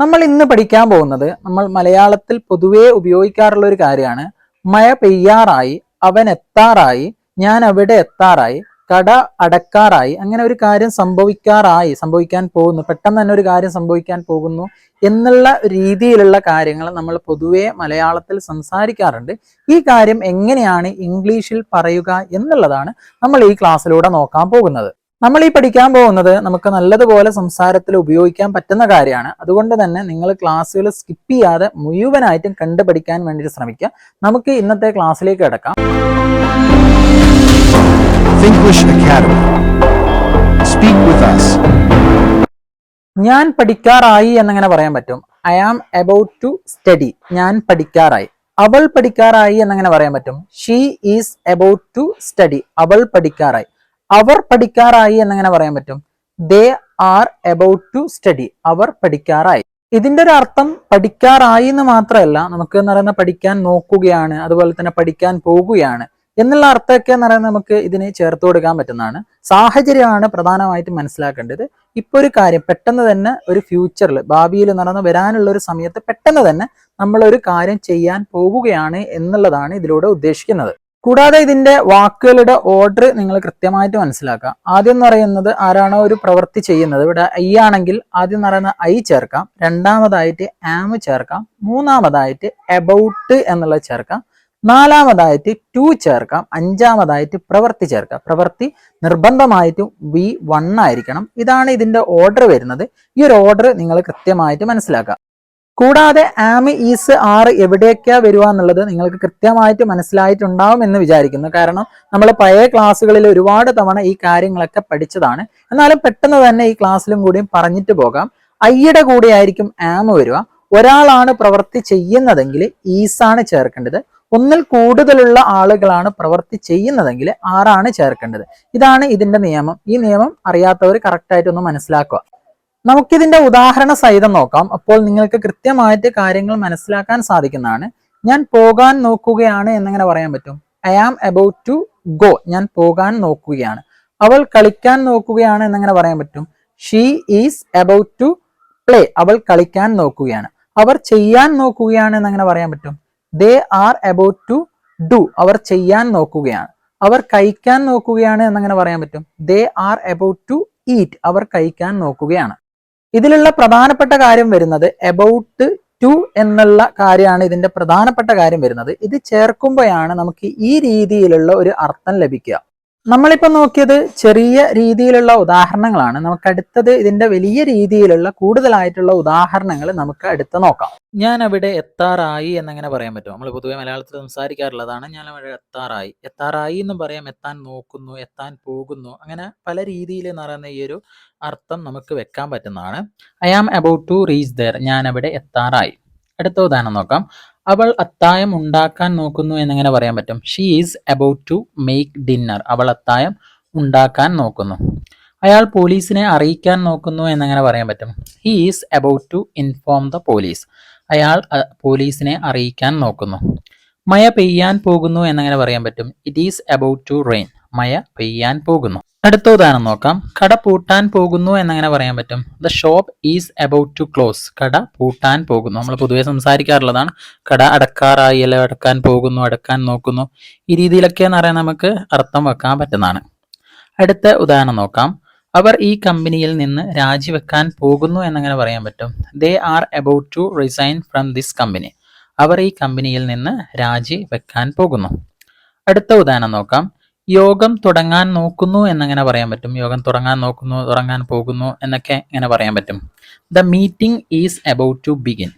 നമ്മൾ ഇന്ന് പഠിക്കാൻ പോകുന്നത് നമ്മൾ മലയാളത്തിൽ പൊതുവേ ഉപയോഗിക്കാറുള്ള ഒരു കാര്യമാണ്. മഴ പെയ്യാറായി, അവൻ എത്താറായി, ഞാൻ അവിടെ എത്താറായി, കട അടക്കാറായി. അങ്ങനെ ഒരു കാര്യം സംഭവിക്കാൻ പോകുന്നു, പെട്ടെന്ന് തന്നെ ഒരു കാര്യം സംഭവിക്കാൻ പോകുന്നു എന്നുള്ള രീതിയിലുള്ള കാര്യങ്ങൾ നമ്മൾ പൊതുവേ മലയാളത്തിൽ സംസാരിക്കാറുണ്ട്. ഈ കാര്യം എങ്ങനെയാണ് ഇംഗ്ലീഷിൽ പറയുക എന്നുള്ളതാണ് നമ്മൾ ഈ ക്ലാസ്സിലൂടെ നോക്കാൻ പോകുന്നത്. നമ്മൾ ഈ പഠിക്കാൻ പോകുന്നത് നമുക്ക് നല്ലതുപോലെ സംസാരത്തിൽ ഉപയോഗിക്കാൻ പറ്റുന്ന കാര്യമാണ്. അതുകൊണ്ട് തന്നെ നിങ്ങൾ ക്ലാസ്സുകൾ സ്കിപ്പ് ചെയ്യാതെ മുഴുവനായിട്ടും കണ്ടുപഠിക്കാൻ വേണ്ടിയിട്ട് ശ്രമിക്കുക. നമുക്ക് ഇന്നത്തെ ക്ലാസ്സിലേക്ക് കിടക്കാം. THINKLISH ACADEMY. Speak with us. ഞാൻ പഠിക്കാറായി എന്നങ്ങനെ പറയാൻ പറ്റും. I am about to study. ഞാൻ പഠിക്കാറായി. അവൾ പഠിക്കാറായി എന്നങ്ങനെ പറയാൻ പറ്റും. She is about to study. അവൾ പഠിക്കാറായി. അവർ പഠിക്കാറായി എന്നങ്ങനെ പറയാൻ പറ്റും. They are about to study. അവർ പഠിക്കാറായി. ഇതിന്റെ ഒരു അർത്ഥം പഠിക്കാറായി എന്ന് മാത്രമല്ല, നമുക്ക് എന്ന് പറയുന്ന പഠിക്കാൻ നോക്കുകയാണ്, അതുപോലെ തന്നെ പഠിക്കാൻ പോകുകയാണ് എന്നുള്ള അർത്ഥമൊക്കെ എന്ന് പറയുന്നത് നമുക്ക് ഇതിന് ചേർത്ത് കൊടുക്കാൻ പറ്റുന്നതാണ്. സാഹചര്യമാണ് പ്രധാനമായിട്ടും മനസ്സിലാക്കേണ്ടത്. ഇപ്പൊ ഒരു കാര്യം പെട്ടെന്ന് തന്നെ ഒരു ഫ്യൂച്ചറിൽ, ഭാവിയിൽ എന്ന് പറയുന്ന വരാനുള്ള ഒരു സമയത്ത് പെട്ടെന്ന് തന്നെ നമ്മൾ ഒരു കാര്യം ചെയ്യാൻ പോകുകയാണ് എന്നുള്ളതാണ് ഇതിലൂടെ ഉദ്ദേശിക്കുന്നത്. കൂടാതെ ഇതിന്റെ വാക്കുകളുടെ ഓർഡർ നിങ്ങൾ കൃത്യമായിട്ട് മനസ്സിലാക്കുക. ആദ്യം എന്ന് പറയുന്നത് ആരാണോ ഒരു പ്രവൃത്തി ചെയ്യുന്നത്, ഇവിടെ ഐ ആണെങ്കിൽ ആദ്യം എന്ന് പറയുന്ന ഐ ചേർക്കാം, രണ്ടാമതായിട്ട് ആം ചേർക്കാം, മൂന്നാമതായിട്ട് എബൌട്ട് എന്നുള്ളത് ചേർക്കാം, നാലാമതായിട്ട് ടു ചേർക്കാം, അഞ്ചാമതായിട്ട് പ്രവൃത്തി ചേർക്കാം. പ്രവൃത്തി നിർബന്ധമായിട്ടും V1 ആയിരിക്കണം. ഇതാണ് ഇതിന്റെ ഓർഡർ വരുന്നത്. ഈ ഒരു ഓർഡർ നിങ്ങൾ കൃത്യമായിട്ട് മനസ്സിലാക്കുക. കൂടാതെ ആം, ഈസ്, ആർ എവിടെയൊക്കെയാ വരിക എന്നുള്ളത് നിങ്ങൾക്ക് കൃത്യമായിട്ട് മനസ്സിലായിട്ടുണ്ടാവും എന്ന് വിചാരിക്കുന്നു. കാരണം നമ്മൾ പഴയ ക്ലാസ്സുകളിൽ ഒരുപാട് തവണ ഈ കാര്യങ്ങളൊക്കെ പഠിച്ചതാണ്. എന്നാലും പെട്ടെന്ന് തന്നെ ഈ ക്ലാസ്സിലും കൂടിയും പറഞ്ഞിട്ട് പോകാം. ഐയുടെ കൂടെ ആയിരിക്കും ആം വരിക. ഒരാളാണ് പ്രവൃത്തി ചെയ്യുന്നതെങ്കിൽ ഈസാണ് ചേർക്കേണ്ടത്. ഒന്നിൽ കൂടുതലുള്ള ആളുകളാണ് പ്രവൃത്തി ചെയ്യുന്നതെങ്കിൽ ആറാണ് ചേർക്കേണ്ടത്. ഇതാണ് ഇതിന്റെ നിയമം. ഈ നിയമം അറിയാത്തവർ കറക്റ്റായിട്ടൊന്ന് മനസ്സിലാക്കുക. നമുക്കിതിന്റെ ഉദാഹരണ സഹിതം നോക്കാം. അപ്പോൾ നിങ്ങൾക്ക് കൃത്യമായിട്ട് കാര്യങ്ങൾ മനസ്സിലാക്കാൻ സാധിക്കുന്നതാണ്. ഞാൻ പോകാൻ നോക്കുകയാണ് എന്നങ്ങനെ പറയാൻ പറ്റും. I am about to go. ഞാൻ പോകാൻ നോക്കുകയാണ്. അവൾ കളിക്കാൻ നോക്കുകയാണ് എന്നങ്ങനെ പറയാൻ പറ്റും. She is about to play. അവൾ കളിക്കാൻ നോക്കുകയാണ്. അവർ ചെയ്യാൻ നോക്കുകയാണ് എന്നങ്ങനെ പറയാൻ പറ്റും. They are about to do. അവർ ചെയ്യാൻ നോക്കുകയാണ്. അവർ കഴിക്കാൻ നോക്കുകയാണ് എന്നങ്ങനെ പറയാൻ പറ്റും. They are about to eat. അവർ കഴിക്കാൻ നോക്കുകയാണ്. ഇതിലുള്ള പ്രധാനപ്പെട്ട കാര്യം വരുന്നത് അബൌട്ട് ടു എന്നുള്ള കാര്യമാണ് ഇതിന്റെ പ്രധാനപ്പെട്ട കാര്യം വരുന്നത്. ഇത് ചേർക്കുമ്പോഴാണ് നമുക്ക് ഈ രീതിയിലുള്ള ഒരു അർത്ഥം ലഭിക്കുക. നമ്മളിപ്പോൾ നോക്കിയത് ചെറിയ രീതിയിലുള്ള ഉദാഹരണങ്ങളാണ്. നമുക്ക് അടുത്തത് ഇതിന്റെ വലിയ രീതിയിലുള്ള കൂടുതലായിട്ടുള്ള ഉദാഹരണങ്ങൾ നമുക്ക് അടുത്ത് നോക്കാം. ഞാൻ അവിടെ എത്താറായി എന്നങ്ങനെ പറയാൻ പറ്റും. നമ്മൾ പൊതുവെ മലയാളത്തിൽ സംസാരിക്കാറുള്ളതാണ്. ഞാൻ അവിടെ എത്താറായി. എത്താറായി എന്നും പറയാം, എത്താൻ നോക്കുന്നു, എത്താൻ പോകുന്നു, അങ്ങനെ പല രീതിയിൽ എന്ന് പറയുന്ന ഈ ഒരു അർത്ഥം നമുക്ക് വെക്കാൻ പറ്റുന്നതാണ്. I am about to reach there. ഞാൻ അവിടെ എത്താറായി. അടുത്ത ഉദാഹരണം നോക്കാം. അവൾ അത്തായം ഉണ്ടാക്കാൻ നോക്കുന്നു എന്നങ്ങനെ പറയാൻ പറ്റും. She is about to make dinner. അവൾ അത്തായം ഉണ്ടാക്കാൻ നോക്കുന്നു. അയാൾ പോലീസിനെ അറിയിക്കാൻ നോക്കുന്നു എന്നങ്ങനെ പറയാൻ പറ്റും. He is about to inform the police. അയാൾ പോലീസിനെ അറിയിക്കാൻ നോക്കുന്നു. മഴ പെയ്യാൻ പോകുന്നു എന്നങ്ങനെ പറയാൻ പറ്റും. It is about to rain. മഴ പെയ്യാൻ പോകുന്നു. അടുത്ത ഉദാഹരണം നോക്കാം. കട പൂട്ടാൻ പോകുന്നു എന്നങ്ങനെ പറയാൻ പറ്റും. The shop is about to close. കട പൂട്ടാൻ പോകുന്നു. നമ്മൾ പൊതുവെ സംസാരിക്കാറുള്ളതാണ്. കട അടക്കാറായി, അല്ലെ അടക്കാൻ പോകുന്നു, അടക്കാൻ നോക്കുന്നു. ഈ രീതിയിലൊക്കെ എന്ന് പറയാൻ നമുക്ക് അർത്ഥം വെക്കാൻ പറ്റുന്നതാണ്. അടുത്ത ഉദാഹരണം നോക്കാം. അവർ ഈ കമ്പനിയിൽ നിന്ന് രാജിവെക്കാൻ പോകുന്നു എന്നങ്ങനെ പറയാൻ പറ്റും. They are about to resign from this company. അവർ ഈ കമ്പനിയിൽ നിന്ന് രാജിവെക്കാൻ പോകുന്നു. അടുത്ത ഉദാഹരണം നോക്കാം. യോഗം തുടങ്ങാൻ നോക്കുന്നു എന്നങ്ങനെ പറയാൻ പറ്റും. യോഗം തുടങ്ങാൻ നോക്കുന്നു, തുടങ്ങാൻ പോകുന്നു എന്നൊക്കെ ഇങ്ങനെ പറയാൻ പറ്റും. The meeting is about to begin.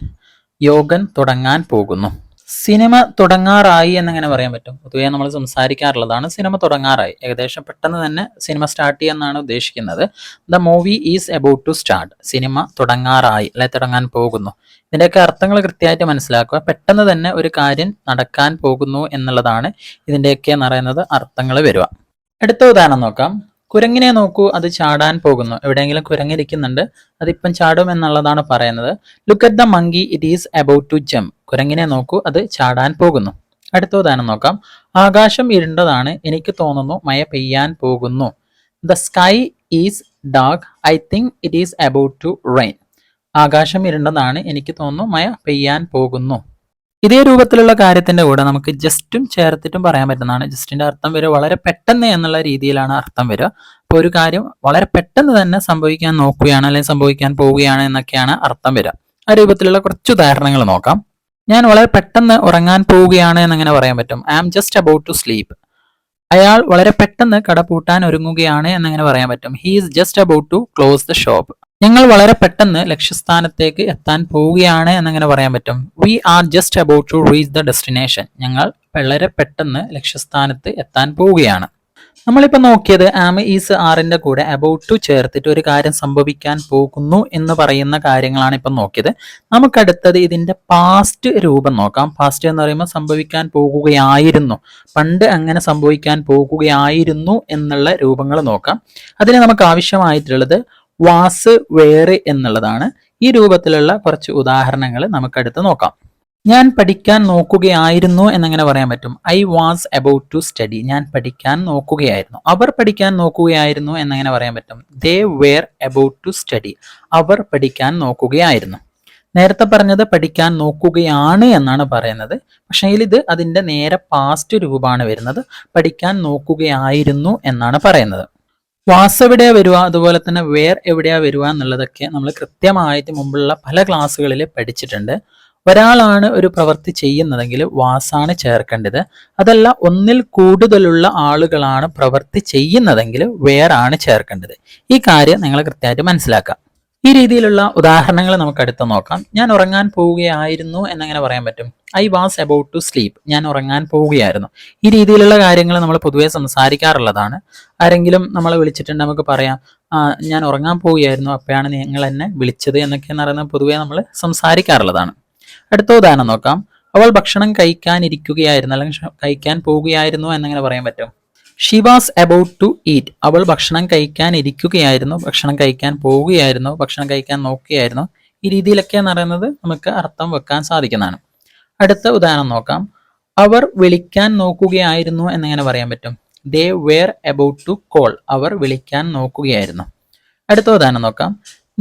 യോഗം തുടങ്ങാൻ പോകുന്നു. സിനിമ തുടങ്ങാറായി എന്നങ്ങനെ പറയാൻ പറ്റും. പൊതുവേ നമ്മൾ സംസാരിക്കാറുള്ളതാണ്. സിനിമ തുടങ്ങാറായി, ഏകദേശം പെട്ടെന്ന് തന്നെ സിനിമ സ്റ്റാർട്ട് ചെയ്യാന്നാണ് ഉദ്ദേശിക്കുന്നത്. The movie is about to start. Cinema തുടങ്ങാറായി, അല്ലെ തുടങ്ങാൻ പോകുന്നു. ഇതിൻ്റെയൊക്കെ അർത്ഥങ്ങൾ കൃത്യമായിട്ട് മനസ്സിലാക്കുക. പെട്ടെന്ന് തന്നെ ഒരു കാര്യം നടക്കാൻ പോകുന്നു എന്നുള്ളതാണ് ഇതിൻ്റെയൊക്കെ എന്ന് പറയുന്നത് അർത്ഥങ്ങൾ വരിക. അടുത്ത ഉദാഹരണം നോക്കാം. കുരങ്ങിനെ നോക്കൂ, അത് ചാടാൻ പോകുന്നു. എവിടെയെങ്കിലും കുരങ്ങിരിക്കുന്നുണ്ട്, അതിപ്പം ചാടും എന്നുള്ളതാണ് പറയുന്നത്. Look at the monkey, it is about to jump. കുരങ്ങിനെ നോക്കൂ, അത് ചാടാൻ പോകുന്നു. അടുത്ത ഉദാഹരണം നോക്കാം. ആകാശം ഇരുണ്ടതാണ്, എനിക്ക് തോന്നുന്നു മഴ പെയ്യാൻ പോകുന്നു. The sky is dark, I think it is about to rain. ആകാശം ഇരുണ്ടതാണ്, എനിക്ക് തോന്നുന്നു മഴ പെയ്യാൻ പോകുന്നു. ഇതേ രൂപത്തിലുള്ള കാര്യത്തിന്റെ കൂടെ നമുക്ക് ജസ്റ്റും ചേർത്തിട്ടും പറയാൻ പറ്റുന്നതാണ്. ജസ്റ്റിന്റെ അർത്ഥം വരിക വളരെ പെട്ടെന്ന് എന്നുള്ള രീതിയിലാണ് അർത്ഥം വരിക. അപ്പോൾ ഒരു കാര്യം വളരെ പെട്ടെന്ന് തന്നെ സംഭവിക്കാൻ നോക്കുകയാണ് അല്ലെങ്കിൽ സംഭവിക്കാൻ പോവുകയാണ് എന്നൊക്കെയാണ് അർത്ഥം വരിക. ആ രൂപത്തിലുള്ള കുറച്ച് ഉദാഹരണങ്ങൾ നോക്കാം. ഞാൻ വളരെ പെട്ടെന്ന് ഉറങ്ങാൻ പോവുകയാണ് എന്നങ്ങനെ പറയാൻ പറ്റും. I am just about to sleep. അയാൾ വളരെ പെട്ടെന്ന് കട പൂട്ടാൻ ഒരുങ്ങുകയാണ് എന്നങ്ങനെ പറയാൻ പറ്റും. He is just about to close the shop. ഞങ്ങൾ വളരെ പെട്ടെന്ന് ലക്ഷ്യസ്ഥാനത്തേക്ക് എത്താൻ പോവുകയാണ് എന്നങ്ങനെ പറയാൻ പറ്റും. We are just about to reach the destination. ഞങ്ങൾ വളരെ പെട്ടെന്ന് ലക്ഷ്യസ്ഥാനത്ത് എത്താൻ പോവുകയാണ്. നമ്മളിപ്പോൾ നോക്കിയത് ആം ഈസ് ആറിന്റെ കൂടെ അബൌട്ട് ടു ചേർത്തിട്ട് ഒരു കാര്യം സംഭവിക്കാൻ പോകുന്നു എന്ന് പറയുന്ന കാര്യങ്ങളാണ് ഇപ്പം നോക്കിയത്. നമുക്കടുത്തത് ഇതിന്റെ പാസ്റ്റ് രൂപം നോക്കാം. പാസ്റ്റ് എന്ന് പറയുമ്പോൾ സംഭവിക്കാൻ പോകുകയായിരുന്നു, പണ്ട് അങ്ങനെ സംഭവിക്കാൻ പോകുകയായിരുന്നു എന്നുള്ള രൂപങ്ങൾ നോക്കാം. അതിന് നമുക്ക് ആവശ്യമായിട്ടുള്ളത് വാസ്, വേറെ എന്നുള്ളതാണ്. ഈ രൂപത്തിലുള്ള കുറച്ച് ഉദാഹരണങ്ങൾ നമുക്കടുത്ത് നോക്കാം. ഞാൻ പഠിക്കാൻ നോക്കുകയായിരുന്നു എന്നങ്ങനെ പറയാൻ പറ്റും. I was about to study. ഞാൻ പഠിക്കാൻ നോക്കുകയായിരുന്നു. അവർ പഠിക്കാൻ നോക്കുകയായിരുന്നു എന്നങ്ങനെ പറയാൻ പറ്റും. They were about to study. അവർ പഠിക്കാൻ നോക്കുകയായിരുന്നു. നേരത്തെ പറഞ്ഞത് പഠിക്കാൻ നോക്കുകയാണ് എന്നാണ് പറയുന്നത്. പക്ഷേ ഇത് അതിൻ്റെ നേരെ പാസ്റ്റ് രൂപമാണ് വരുന്നത്. പഠിക്കാൻ നോക്കുകയായിരുന്നു എന്നാണ് പറയുന്നത്. വാസ് എവിടെയാ വരിക, അതുപോലെ തന്നെ വേർ എവിടെയാ വരിക എന്നുള്ളതൊക്കെ നമ്മൾ കൃത്യമായിട്ട് മുമ്പുള്ള പല ക്ലാസ്സുകളിൽ പഠിച്ചിട്ടുണ്ട്. ഒരാളാണ് ഒരു പ്രവൃത്തി ചെയ്യുന്നതെങ്കിൽ വാസാണ് ചേർക്കേണ്ടത്. അതല്ല ഒന്നിൽ കൂടുതലുള്ള ആളുകളാണ് പ്രവൃത്തി ചെയ്യുന്നതെങ്കിൽ വേറാണ് ചേർക്കേണ്ടത്. ഈ കാര്യം നിങ്ങൾ കൃത്യമായിട്ട് മനസ്സിലാക്കാം. ഈ രീതിയിലുള്ള ഉദാഹരണങ്ങൾ നമുക്ക് അടുത്ത് നോക്കാം. ഞാൻ ഉറങ്ങാൻ പോവുകയായിരുന്നു എന്നങ്ങനെ പറയാൻ പറ്റും. I was about to sleep. ഞാൻ ഉറങ്ങാൻ പോവുകയായിരുന്നു. ഈ രീതിയിലുള്ള കാര്യങ്ങൾ നമ്മൾ പൊതുവെ സംസാരിക്കാറുള്ളതാണ്. ആരെങ്കിലും നമ്മളെ വിളിച്ചിട്ടുണ്ട്, നമുക്ക് പറയാം ഞാൻ ഉറങ്ങാൻ പോവുകയായിരുന്നു, അപ്പോഴാണ് നിങ്ങൾ എന്നെ വിളിച്ചത് എന്നൊക്കെ പറയുന്നത് പൊതുവെ നമ്മൾ സംസാരിക്കാറുള്ളതാണ്. അടുത്ത ഉദാഹരണം നോക്കാം. അവൾ ഭക്ഷണം കഴിക്കാനിരിക്കുകയായിരുന്നു അല്ലെങ്കിൽ കഴിക്കാൻ പോവുകയായിരുന്നു എന്നങ്ങനെ പറയാൻ പറ്റും. She was about to eat. അവൾ ഭക്ഷണം കഴിക്കാൻ ഇരിക്കുകയായിരുന്നു, ഭക്ഷണം കഴിക്കാൻ പോവുകയായിരുന്നു, ഭക്ഷണം കഴിക്കാൻ നോക്കുകയായിരുന്നു. ഈ രീതിയിലൊക്കെ എന്ന് പറയുന്നത് നമുക്ക് അർത്ഥം വെക്കാൻ സാധിക്കുന്നതാണ്. അടുത്ത ഉദാഹരണം നോക്കാം. അവർ വിളിക്കാൻ നോക്കുകയായിരുന്നു എന്നങ്ങനെ പറയാൻ പറ്റും. They were about to call. അവർ വിളിക്കാൻ നോക്കുകയായിരുന്നു. അടുത്ത ഉദാഹരണം നോക്കാം.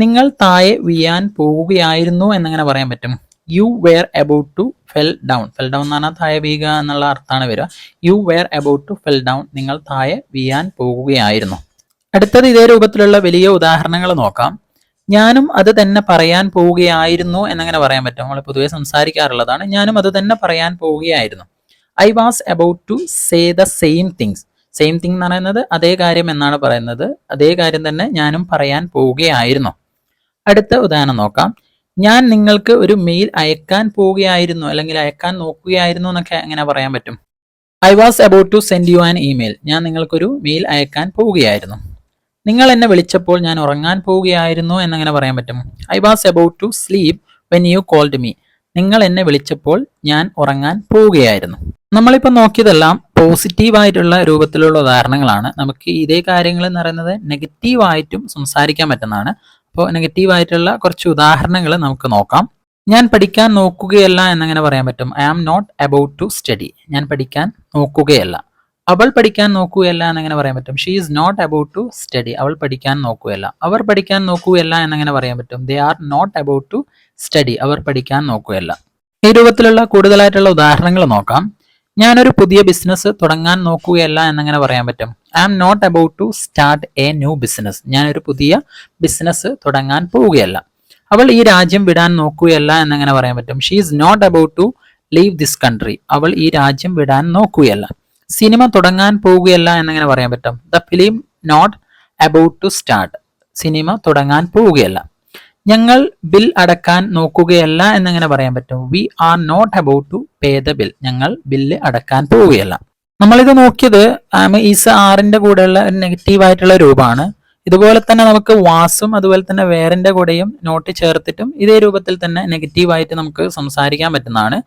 നിങ്ങൾ താഴെ വീഴാൻ പോവുകയായിരുന്നു എന്നങ്ങനെ പറയാൻ പറ്റും. You were about to fell down. Fell down എന്ന് പറഞ്ഞാൽ താഴെ വീഴുക എന്നുള്ള അർത്ഥമാണ് വരിക. You were about to fell down. നിങ്ങൾ താഴെ വീഴാൻ പോകുകയായിരുന്നു. അടുത്തത് ഇതേ രൂപത്തിലുള്ള വലിയ ഉദാഹരണങ്ങൾ നോക്കാം. ഞാനും അത് തന്നെ പറയാൻ പോവുകയായിരുന്നു എന്നങ്ങനെ പറയാൻ പറ്റും. നമ്മൾ പൊതുവെ സംസാരിക്കാറുള്ളതാണ്. ഞാനും അത് തന്നെ പറയാൻ പോവുകയായിരുന്നു. I was about to say the same things. Same thing എന്ന് പറയുന്നത് അതേ കാര്യം എന്നാണ് പറയുന്നത്. അതേ കാര്യം തന്നെ ഞാനും പറയാൻ പോവുകയായിരുന്നു. അടുത്ത ഉദാഹരണം നോക്കാം. ഞാൻ നിങ്ങൾക്ക് ഒരു മെയിൽ അയക്കാൻ പോവുകയായിരുന്നു അല്ലെങ്കിൽ അയക്കാൻ നോക്കുകയായിരുന്നു എന്നൊക്കെ എങ്ങനെ പറയാൻ പറ്റും. I was about to send you an email. ഞാൻ നിങ്ങൾക്കൊരു മെയിൽ അയക്കാൻ പോവുകയായിരുന്നു. നിങ്ങൾ എന്നെ വിളിച്ചപ്പോൾ ഞാൻ ഉറങ്ങാൻ പോവുകയായിരുന്നു എന്നങ്ങനെ പറയാൻ പറ്റും. I was about to sleep when you called me. നിങ്ങൾ എന്നെ വിളിച്ചപ്പോൾ ഞാൻ ഉറങ്ങാൻ പോവുകയായിരുന്നു. നമ്മളിപ്പോൾ നോക്കിയതെല്ലാം പോസിറ്റീവായിട്ടുള്ള രൂപത്തിലുള്ള ഉദാഹരണങ്ങളാണ്. നമുക്ക് ഇതേ കാര്യങ്ങൾ എന്ന് പറയുന്നത് നെഗറ്റീവായിട്ടും സംസാരിക്കാൻ പറ്റുന്നതാണ്. അപ്പോൾ നെഗറ്റീവായിട്ടുള്ള കുറച്ച് ഉദാഹരണങ്ങൾ നമുക്ക് നോക്കാം. ഞാൻ പഠിക്കാൻ നോക്കുകയല്ല എന്നങ്ങനെ പറയാൻ പറ്റും. I am not about to study. ഞാൻ പഠിക്കാൻ നോക്കുകയല്ല. അവൾ പഠിക്കാൻ നോക്കുകയല്ല എന്നങ്ങനെ പറയാൻ പറ്റും. She is not about to study. അവൾ പഠിക്കാൻ നോക്കുകയല്ല. അവർ പഠിക്കാൻ നോക്കുകയല്ല എന്നങ്ങനെ പറയാൻ പറ്റും. They are not about to study. അവർ പഠിക്കാൻ നോക്കുകയല്ല. ഈ രൂപത്തിലുള്ള കൂടുതലായിട്ടുള്ള ഉദാഹരണങ്ങൾ നോക്കാം. ഞാനൊരു പുതിയ ബിസിനസ് തുടങ്ങാൻ നോക്കുകയല്ല എന്നങ്ങനെ പറയാൻ പറ്റും. I am not about to start a new business. ഞാനൊരു പുതിയ ബിസിനസ് തുടങ്ങാൻ പോവുകയല്ല. അവൾ ഈ രാജ്യം വിടാൻ നോക്കുകയല്ല എന്നങ്ങനെ പറയാൻ പറ്റും. She is not about to leave this country. അവൾ ഈ രാജ്യം വിടാൻ നോക്കുകയല്ല. സിനിമ തുടങ്ങാൻ പോവുകയല്ല എന്നങ്ങനെ പറയാൻ പറ്റും. The film not about to start. സിനിമ തുടങ്ങാൻ പോവുകയല്ല. ഞങ്ങൾ ബിൽ അടക്കാൻ നോക്കുകയല്ല എന്നങ്ങനെ പറയാൻ പറ്റും. We are not about to pay the bill. ഞങ്ങൾ ബില്ല് അടക്കാൻ പോവുകയല്ല. നമ്മളിത് നോക്കിയത് ഈസ് ആറിന്റെ കൂടെയുള്ള ഒരു നെഗറ്റീവായിട്ടുള്ള രൂപമാണ്. ഇതുപോലെ തന്നെ നമുക്ക് വാസും അതുപോലെ തന്നെ വേറിന്റെ കൂടെയും നോട്ട് ചേർത്തിട്ടും ഇതേ രൂപത്തിൽ തന്നെ നെഗറ്റീവായിട്ട് നമുക്ക് സംസാരിക്കാൻ പറ്റുന്നതാണ്.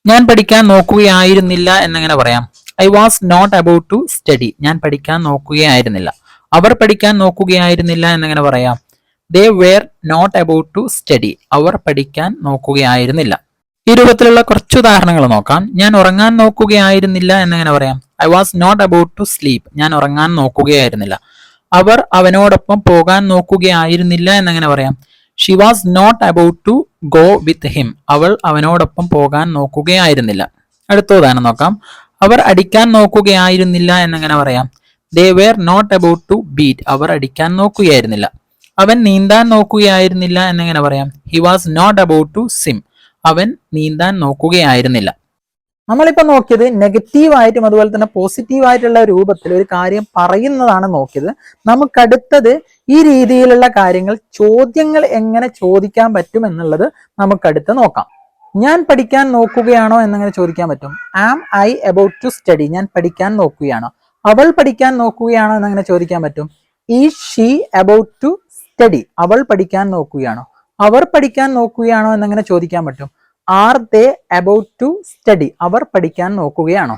ഞാൻ പഠിക്കാൻ നോക്കുകയായിരുന്നില്ല എന്നങ്ങനെ പറയാം. I was not about to study. ഞാൻ പഠിക്കാൻ നോക്കുകയായിരുന്നില്ല. അവർ പഠിക്കാൻ നോക്കുകയായിരുന്നില്ല എന്നങ്ങനെ പറയാം. They were not about to study. അവർ പഠിക്കാൻ നോക്കുകയായിരുന്നില്ല. ഈ രൂപത്തിലുള്ള കുറച്ച് ഉദാഹരണങ്ങൾ നോക്കാം. ഞാൻ ഉറങ്ങാൻ നോക്കുകയായിരുന്നില്ല എന്നങ്ങനെ പറയാം. I was not about to sleep. ഞാൻ ഉറങ്ങാൻ നോക്കുകയായിരുന്നില്ല. അവർ അവനോടൊപ്പം പോകാൻ നോക്കുകയായിരുന്നില്ല എന്നങ്ങനെ പറയാം. She was not about to go with him. അവൾ അവനോടൊപ്പം പോകാൻ നോക്കുകയായിരുന്നില്ല. അടുത്ത ഉദാഹരണം നോക്കാം. അവർ അടിക്കാൻ നോക്കുകയായിരുന്നില്ല എന്നെങ്ങനെ പറയാം? They were not about to beat. അവർ അടിക്കാൻ നോക്കുകയായിരുന്നില്ല. അവൻ നീന്താൻ നോക്കുകയായിരുന്നില്ല എന്നെങ്ങനെ പറയാം? He was not about to swim. അവൻ നീന്താൻ നോക്കുകയായിരുന്നില്ല. നമ്മളിപ്പോൾ നോക്കിയത് നെഗറ്റീവായിട്ടും അതുപോലെ തന്നെ പോസിറ്റീവായിട്ടുള്ള രൂപത്തിൽ ഒരു കാര്യം പറയുന്നതാണ് നോക്കിയത്. നമുക്കടുത്തത് ഈ രീതിയിലുള്ള കാര്യങ്ങൾ ചോദ്യങ്ങൾ എങ്ങനെ ചോദിക്കാൻ പറ്റും എന്നുള്ളത് നമുക്കടുത്ത് നോക്കാം. ഞാൻ പഠിക്കാൻ നോക്കുകയാണോ എന്നങ്ങനെ ചോദിക്കാൻ പറ്റും. Am I about to study. ഞാൻ പഠിക്കാൻ നോക്കുകയാണോ? അവൾ പഠിക്കാൻ നോക്കുകയാണോ എന്നങ്ങനെ ചോദിക്കാൻ പറ്റും. Is she about to study. അവൾ പഠിക്കാൻ നോക്കുകയാണോ? അവർ പഠിക്കാൻ നോക്കുകയാണോ എന്നങ്ങനെ ചോദിക്കാൻ പറ്റും. Are they about to study. അവർ പഠിക്കാൻ നോക്കുകയാണോ?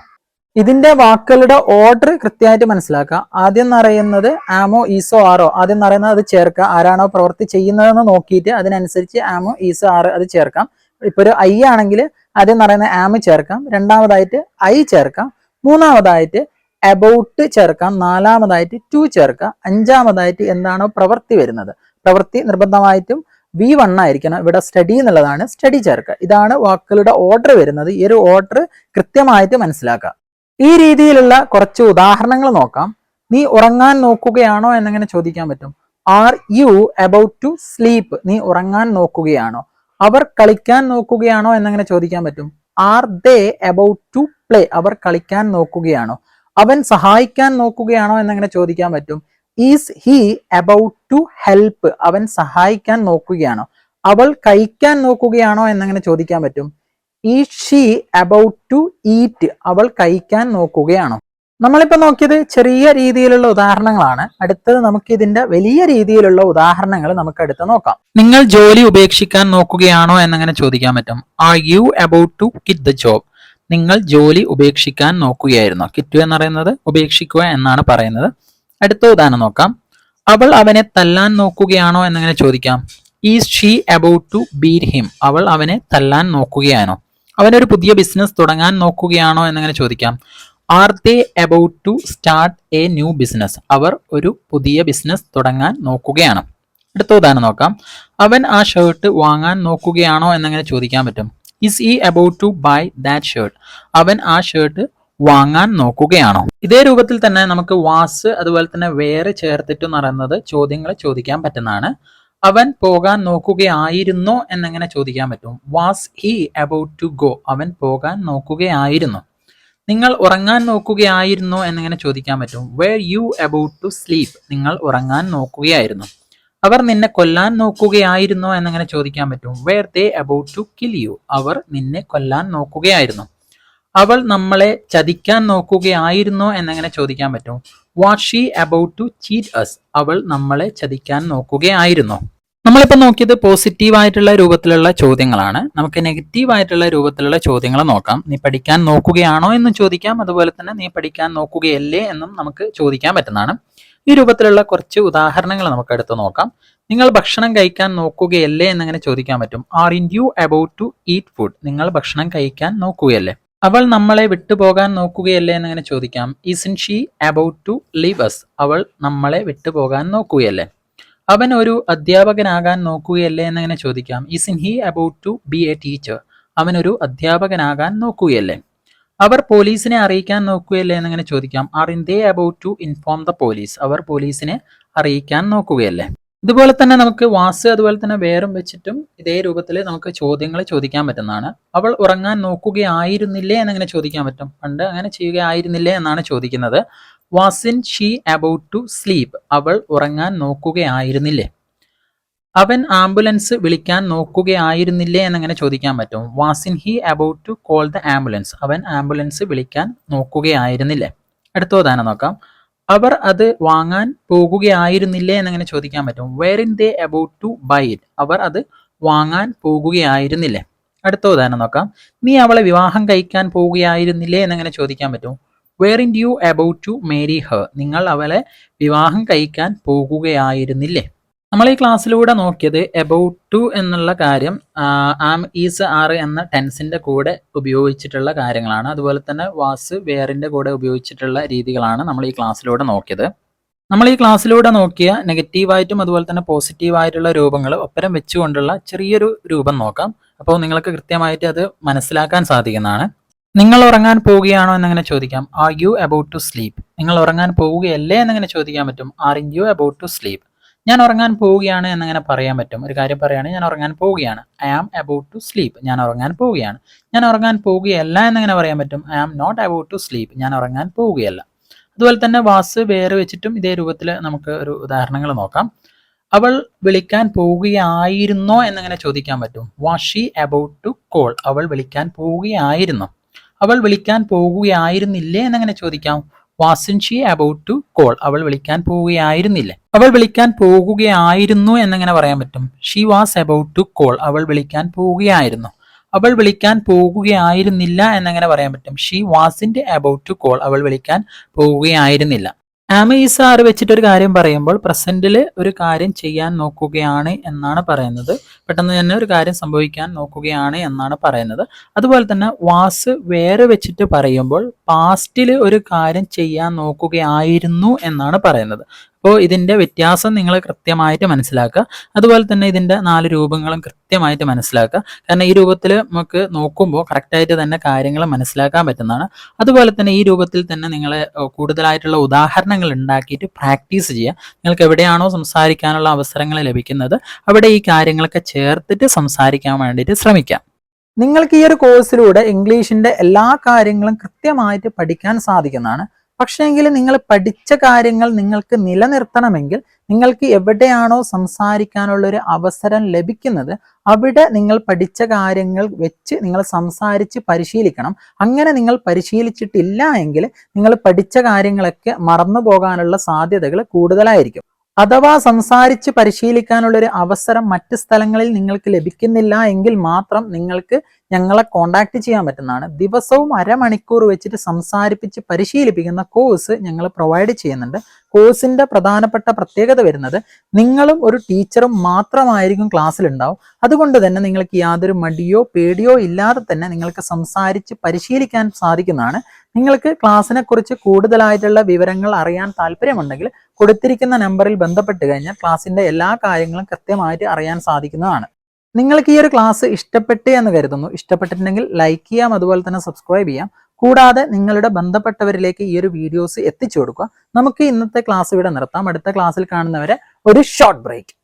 ഇതിന്റെ വാക്കുകളുടെ ഓർഡർ കൃത്യമായിട്ട് മനസ്സിലാക്കുക. ആദ്യം പറയുന്നത് ആമോ ഈസോ ആറോ. ആദ്യം പറയുന്നത് അത് ചേർക്കുക. ആരാണോ പ്രവൃത്തി ചെയ്യുന്നതെന്ന് നോക്കിയിട്ട് അതിനനുസരിച്ച് ആമോ ഈസോ ആറ് അത് ചേർക്കാം. ഇപ്പൊ ഒരു ഐ ആണെങ്കിൽ ആദ്യം പറയുന്ന ആം ചേർക്കാം, രണ്ടാമതായിട്ട് ഐ ചേർക്കാം, മൂന്നാമതായിട്ട് അബൌട്ട് ചേർക്കാം, നാലാമതായിട്ട് ടു ചേർക്കാം, അഞ്ചാമതായിട്ട് എന്താണോ പ്രവൃത്തി വരുന്നത്, പ്രവൃത്തി നിർബന്ധമായിട്ടും V1 ആയിരിക്കണം. ഇവിടെ സ്റ്റഡി എന്നുള്ളതാണ്, സ്റ്റഡി ചേർക്കുക. ഇതാണ് വാക്കുകളുടെ ഓർഡർ വരുന്നത്. ഈ ഒരു ഓർഡർ കൃത്യമായിട്ട് മനസ്സിലാക്കുക. ഈ രീതിയിലുള്ള കുറച്ച് ഉദാഹരണങ്ങൾ നോക്കാം. നീ ഉറങ്ങാൻ നോക്കുകയാണോ എന്നങ്ങനെ ചോദിക്കാൻ പറ്റും. Are you about to sleep. നീ ഉറങ്ങാൻ നോക്കുകയാണോ? അവർ കളിക്കാൻ നോക്കുകയാണോ എന്നങ്ങനെ ചോദിക്കാൻ പറ്റും. Are they about to play. അവർ കളിക്കാൻ നോക്കുകയാണോ? അവൻ സഹായിക്കാൻ നോക്കുകയാണോ എന്നങ്ങനെ ചോദിക്കാൻ പറ്റും. Is he about to help. അവൻ സഹായിക്കാൻ നോക്കുകയാണോ? അവൾ കഴിക്കാൻ നോക്കുകയാണോ എന്നങ്ങനെ ചോദിക്കാൻ പറ്റും. Is she about to eat. അവൾ കഴിക്കാൻ നോക്കുകയാണോ? നമ്മളിപ്പോൾ നോക്കിയത് ചെറിയ രീതിയിലുള്ള ഉദാഹരണങ്ങളാണ്. അടുത്തത് നമുക്ക് ഇതിന്റെ വലിയ രീതിയിലുള്ള ഉദാഹരണങ്ങൾ നമുക്ക് അടുത്ത് നോക്കാം. നിങ്ങൾ ജോലി ഉപേക്ഷിക്കാൻ നോക്കുകയാണോ എന്നങ്ങനെ ചോദിക്കാൻ പറ്റും. Are you about to quit the job. നിങ്ങൾ ജോലി ഉപേക്ഷിക്കാൻ നോക്കുകയായിരുന്നു. ക്വിറ്റ് എന്ന് പറയുന്നത് ഉപേക്ഷിക്കുക എന്നാണ് പറയുന്നത്. അടുത്ത ഉദാഹരണം നോക്കാം. അവൾ അവനെ തല്ലാൻ നോക്കുകയാണോ എന്നങ്ങനെ ചോദിക്കാം. Is she about to beat him. അവൾ അവനെ തല്ലാൻ നോക്കുകയാണോ? അവനൊരു പുതിയ ബിസിനസ് തുടങ്ങാൻ നോക്കുകയാണോ എന്നങ്ങനെ ചോദിക്കാം. Are they about to start a new business. അവർ ഒരു പുതിയ ബിസിനസ് തുടങ്ങാൻ നോക്കുകയാണ്. അടുത്ത ഉദാഹരണം നോക്കാം. അവൻ ആ ഷർട്ട് വാങ്ങാൻ നോക്കുകയാണോ എന്നങ്ങനെ ചോദിക്കാൻ പറ്റും. Is he about to buy that shirt. അവൻ ആ ഷർട്ട് വാങ്ങാൻ നോക്കുകയാണോ? ഇതേ രൂപത്തിൽ തന്നെ നമുക്ക് വാസ് അതുപോലെ തന്നെ വേറെ ചേർത്തിട്ട് പറയുന്നത് ചോദ്യങ്ങൾ ചോദിക്കാൻ പറ്റുന്നതാണ്. അവൻ പോകാൻ നോക്കുകയായിരുന്നോ എന്നെങ്ങനെ ചോദിക്കാൻ പറ്റും. Was he about to go. അവൻ പോകാൻ നോക്കുകയായിരുന്നു. നിങ്ങൾ ഉറങ്ങാൻ നോക്കുകയായിരുന്നോ എന്നെങ്ങനെ ചോദിക്കാൻ പറ്റും. Were you about to sleep. നിങ്ങൾ ഉറങ്ങാൻ നോക്കുകയായിരുന്നു. അവർ നിന്നെ കൊല്ലാൻ നോക്കുകയായിരുന്നോ എന്നെങ്ങനെ ചോദിക്കാൻ പറ്റും. Were they about to kill you. അവർ നിന്നെ കൊല്ലാൻ നോക്കുകയായിരുന്നു. അവൾ നമ്മളെ ചതിക്കാൻ നോക്കുകയായിരുന്നോ എന്നെങ്ങനെ ചോദിക്കാൻ പറ്റും. Was she about to cheat us. അവൾ നമ്മളെ ചതിക്കാൻ നോക്കുകയായിരുന്നോ? നമ്മളിപ്പോൾ നോക്കിയത് പോസിറ്റീവ് ആയിട്ടുള്ള രൂപത്തിലുള്ള ചോദ്യങ്ങളാണ്. നമുക്ക് നെഗറ്റീവ് ആയിട്ടുള്ള രൂപത്തിലുള്ള ചോദ്യങ്ങൾ നോക്കാം. നീ പഠിക്കാൻ നോക്കുകയാണോ എന്ന് ചോദിക്കാം. അതുപോലെ തന്നെ നീ പഠിക്കാൻ നോക്കുകയല്ലേ എന്നും നമുക്ക് ചോദിക്കാൻ പറ്റുന്നതാണ്. ഈ രൂപത്തിലുള്ള കുറച്ച് ഉദാഹരണങ്ങൾ നമുക്ക് അടുത്ത് നോക്കാം. നിങ്ങൾ ഭക്ഷണം കഴിക്കാൻ നോക്കുകയല്ലേ എന്നങ്ങനെ ചോദിക്കാൻ പറ്റും. Aren't you about to eat food. നിങ്ങൾ ഭക്ഷണം കഴിക്കാൻ നോക്കുകയല്ലേ? അവൾ നമ്മളെ വിട്ടുപോകാൻ നോക്കുകയല്ലേ എന്നങ്ങനെ ചോദിക്കാം. Isn't she about to leave us. അവൾ നമ്മളെ വിട്ടുപോകാൻ നോക്കുകയല്ലേ? അവൻ ഒരു അധ്യാപകനാകാൻ നോക്കുകയല്ലേ എന്നങ്ങനെ ചോദിക്കാം. Isn't he about to be a teacher. അവൻ ഒരു അധ്യാപകനാകാൻ നോക്കുകയല്ലേ? അവർ പോലീസിനെ അറിയിക്കാൻ നോക്കുകയല്ലേ എന്നങ്ങനെ ചോദിക്കാം. Aren't they about to inform the police. അവർ പോലീസിനെ അറിയിക്കാൻ നോക്കുകയല്ലേ? ഇതുപോലെ തന്നെ നമുക്ക് വാസ് അതുപോലെ തന്നെ വേറും വെച്ചിട്ടും ഇതേ രൂപത്തിൽ നമുക്ക് ചോദ്യങ്ങൾ ചോദിക്കാൻ പറ്റുന്നതാണ്. അവൾ ഉറങ്ങാൻ നോക്കുകയായിരുന്നില്ലേ എന്നങ്ങനെ ചോദിക്കാൻ പറ്റും. പണ്ട് അങ്ങനെ ചെയ്യുകയായിരുന്നില്ലേ എന്നാണ് ചോദിക്കുന്നത്. Wasn't she about to sleep. അവൾ ഉറങ്ങാൻ നോക്കുകയായിരുന്നില്ലേ? അവൻ ആംബുലൻസ് വിളിക്കാൻ നോക്കുകയായിരുന്നില്ലേ എന്നങ്ങനെ ചോദിക്കാൻ പറ്റും. Wasn't he about to call the ambulance. അവൻ ആംബുലൻസ് വിളിക്കാൻ നോക്കുകയായിരുന്നില്ലേ? അടുത്ത ഉദാഹരണം നോക്കാം. അവർ അത് വാങ്ങാൻ പോകുകയായിരുന്നില്ലേ എന്നങ്ങനെ ചോദിക്കാൻ പറ്റും. Weren't they about to buy it. അവർ അത് വാങ്ങാൻ പോകുകയായിരുന്നില്ലേ? അടുത്ത ഉദാഹരണം നോക്കാം. നീ അവളെ വിവാഹം കഴിക്കാൻ പോകുകയായിരുന്നില്ലേ എന്നങ്ങനെ ചോദിക്കാൻ പറ്റും. Weren't you about to marry her. നിങ്ങൾ അവളെ വിവാഹം കഴിക്കാൻ പോകുകയായിരുന്നില്ലേ? നമ്മൾ ഈ ക്ലാസ്സിലൂടെ നോക്കിയത് അബൌട്ട് ടു എന്നുള്ള കാര്യം ആം ഈസ് ആർ എന്ന ടെൻസിന്റെ കൂടെ ഉപയോഗിച്ചിട്ടുള്ള കാര്യങ്ങളാണ്. അതുപോലെ തന്നെ വാസ് വേറിന്റെ കൂടെ ഉപയോഗിച്ചിട്ടുള്ള രീതികളാണ് നമ്മൾ ഈ ക്ലാസ്സിലൂടെ നോക്കിയത്. നമ്മൾ ഈ ക്ലാസ്സിലൂടെ നോക്കിയ നെഗറ്റീവായിട്ടും അതുപോലെ തന്നെ പോസിറ്റീവായിട്ടുള്ള രൂപങ്ങൾ ഒപ്പരം വെച്ചുകൊണ്ടുള്ള ചെറിയൊരു രൂപം നോക്കാം. അപ്പോൾ നിങ്ങൾക്ക് കൃത്യമായിട്ട് അത് മനസ്സിലാക്കാൻ സാധിക്കുന്നതാണ്. നിങ്ങൾ ഉറങ്ങാൻ പോവുകയാണോ എന്നങ്ങനെ ചോദിക്കാം. Are you about to sleep? നിങ്ങൾ ഉറങ്ങാൻ പോവുകയല്ലേ എന്നങ്ങനെ ചോദിക്കാൻ പറ്റും. Are you about to sleep? ഞാൻ ഉറങ്ങാൻ പോവുകയാണ് എന്നങ്ങനെ പറയാൻ പറ്റും. ഒരു കാര്യം പറയുകയാണ്, ഞാൻ ഉറങ്ങാൻ പോവുകയാണ്. I am about to sleep. ഞാൻ ഉറങ്ങാൻ പോവുകയാണ്. ഞാൻ ഉറങ്ങാൻ പോവുകയല്ല എന്നങ്ങനെ പറയാൻ പറ്റും. I am not about to sleep. ഞാൻ ഉറങ്ങാൻ പോവുകയല്ല. അതുപോലെ തന്നെ വാസ് വേറെ വെച്ചിട്ടും ഇതേ രൂപത്തിൽ നമുക്ക് ഒരു ഉദാഹരണങ്ങൾ നോക്കാം. അവൾ വിളിക്കാൻ പോവുകയായിരുന്നോ എന്നങ്ങനെ ചോദിക്കാൻ പറ്റും. Was she about to call? അവൾ വിളിക്കാൻ പോവുകയായിരുന്നോ? അവൾ വിളിക്കാൻ പോവുകയായിരുന്നില്ലേ എന്നങ്ങനെ ചോദിക്കാം. Wasn't she about to call? അവൾ വിളിക്കാൻ പോവുകയായിരുന്നില്ലേ? അവൾ വിളിക്കാൻ പോകുകയായിരുന്നു എന്നങ്ങനെ പറയാൻ പറ്റും. She was about to call? അവൾ വിളിക്കാൻ പോവുകയായിരുന്നു. അവൾ വിളിക്കാൻ പോകുകയായിരുന്നില്ല എന്നങ്ങനെ പറയാൻ പറ്റും. She wasn't about to call? അവൾ വിളിക്കാൻ പോവുകയായിരുന്നില്ല. ആം ഈസ് ആർ വെച്ചിട്ട് ഒരു കാര്യം പറയുമ്പോൾ പ്രസന്റിൽ ഒരു കാര്യം ചെയ്യാൻ നോക്കുകയാണ് എന്നാണ് പറയുന്നത്. പെട്ടെന്ന് തന്നെ ഒരു കാര്യം സംഭവിക്കാൻ നോക്കുകയാണ് എന്നാണ് പറയുന്നത്. അതുപോലെ തന്നെ വാസ് വേറെ വെച്ചിട്ട് പറയുമ്പോൾ പാസ്റ്റിൽ ഒരു കാര്യം ചെയ്യാൻ നോക്കുകയായിരുന്നു എന്നാണ് പറയുന്നത്. അപ്പോൾ ഇതിന്റെ വ്യത്യാസം നിങ്ങൾ കൃത്യമായിട്ട് മനസ്സിലാക്കുക. അതുപോലെ തന്നെ ഇതിന്റെ 4 രൂപങ്ങളും കൃത്യമായിട്ട് മനസ്സിലാക്കുക. കാരണം ഈ രൂപത്തിൽ നമുക്ക് നോക്കുമ്പോൾ കറക്റ്റായിട്ട് തന്നെ കാര്യങ്ങൾ മനസ്സിലാക്കാൻ പറ്റുന്നതാണ്. അതുപോലെ തന്നെ ഈ രൂപത്തിൽ തന്നെ നിങ്ങൾ കൂടുതലായിട്ടുള്ള ഉദാഹരണങ്ങൾ ഉണ്ടാക്കിയിട്ട് പ്രാക്ടീസ് ചെയ്യുക. നിങ്ങൾക്ക് എവിടെയാണോ സംസാരിക്കാനുള്ള അവസരങ്ങൾ ലഭിക്കുന്നത് അവിടെ ഈ കാര്യങ്ങളൊക്കെ ചേർത്തിട്ട് സംസാരിക്കാൻ വേണ്ടിയിട്ട് ശ്രമിക്കാം. നിങ്ങൾക്ക് ഈ ഒരു കോഴ്സിലൂടെ ഇംഗ്ലീഷിന്റെ എല്ലാ കാര്യങ്ങളും കൃത്യമായിട്ട് പഠിക്കാൻ സാധിക്കുന്നതാണ്. പക്ഷേങ്കിൽ നിങ്ങൾ പഠിച്ച കാര്യങ്ങൾ നിങ്ങൾക്ക് നിലനിർത്തണമെങ്കിൽ നിങ്ങൾക്ക് എവിടെയാണോ സംസാരിക്കാനുള്ള ഒരു അവസരം ലഭിക്കുന്നത് അവിടെ നിങ്ങൾ പഠിച്ച കാര്യങ്ങൾ വെച്ച് നിങ്ങൾ സംസാരിച്ച് പരിശീലിക്കണം. അങ്ങനെ നിങ്ങൾ പരിശീലിച്ചിട്ടില്ല എങ്കിൽ നിങ്ങൾ പഠിച്ച കാര്യങ്ങളൊക്കെ മറന്നു പോകാനുള്ള സാധ്യതകൾ കൂടുതലായിരിക്കും. അഥവാ സംസാരിച്ച് പരിശീലിക്കാനുള്ള ഒരു അവസരം മറ്റ് സ്ഥലങ്ങളിൽ നിങ്ങൾക്ക് ലഭിക്കുന്നില്ല എങ്കിൽ മാത്രം നിങ്ങൾക്ക് ഞങ്ങളെ കോണ്ടാക്ട് ചെയ്യാൻ പറ്റുന്നതാണ്. ദിവസവും അരമണിക്കൂർ വെച്ചിട്ട് സംസാരിപ്പിച്ച് പരിശീലിപ്പിക്കുന്ന കോഴ്സ് ഞങ്ങൾ പ്രൊവൈഡ് ചെയ്യുന്നുണ്ട്. കോഴ്സിന്റെ പ്രധാനപ്പെട്ട പ്രത്യേകത വരുന്നത് നിങ്ങളും ഒരു ടീച്ചറും മാത്രമായിരിക്കും ക്ലാസ്സിൽ ഉണ്ടാവും. അതുകൊണ്ട് തന്നെ നിങ്ങൾക്ക് യാതൊരു മടിയോ പേടിയോ ഇല്ലാതെ തന്നെ നിങ്ങൾക്ക് സംസാരിച്ച് പരിശീലിക്കാൻ സാധിക്കുന്നതാണ്. നിങ്ങൾക്ക് ക്ലാസ്സിനെ കുറിച്ച് കൂടുതലായിട്ടുള്ള വിവരങ്ങൾ അറിയാൻ താല്പര്യമുണ്ടെങ്കിൽ കൊടുത്തിരിക്കുന്ന നമ്പറിൽ ബന്ധപ്പെട്ട് കഴിഞ്ഞാൽ ക്ലാസ്സിന്റെ എല്ലാ കാര്യങ്ങളും കൃത്യമായിട്ട് അറിയാൻ സാധിക്കുന്നതാണ്. നിങ്ങൾക്ക് ഈ ഒരു ക്ലാസ് ഇഷ്ടപ്പെട്ടു എന്ന് കരുതുന്നു. ഇഷ്ടപ്പെട്ടിട്ടുണ്ടെങ്കിൽ ലൈക്ക് ചെയ്യാം, അതുപോലെ തന്നെ സബ്സ്ക്രൈബ് ചെയ്യാം. കൂടാതെ നിങ്ങളുടെ ബന്ധപ്പെട്ടവരിലേക്ക് ഈ ഒരു വീഡിയോസ് എത്തിച്ചു കൊടുക്കുക. നമുക്ക് ഇന്നത്തെ ക്ലാസ് ഇവിടെ നിർത്താം. അടുത്ത ക്ലാസ്സിൽ കാണുന്നവരെ ഒരു ഷോർട്ട് ബ്രേക്ക്.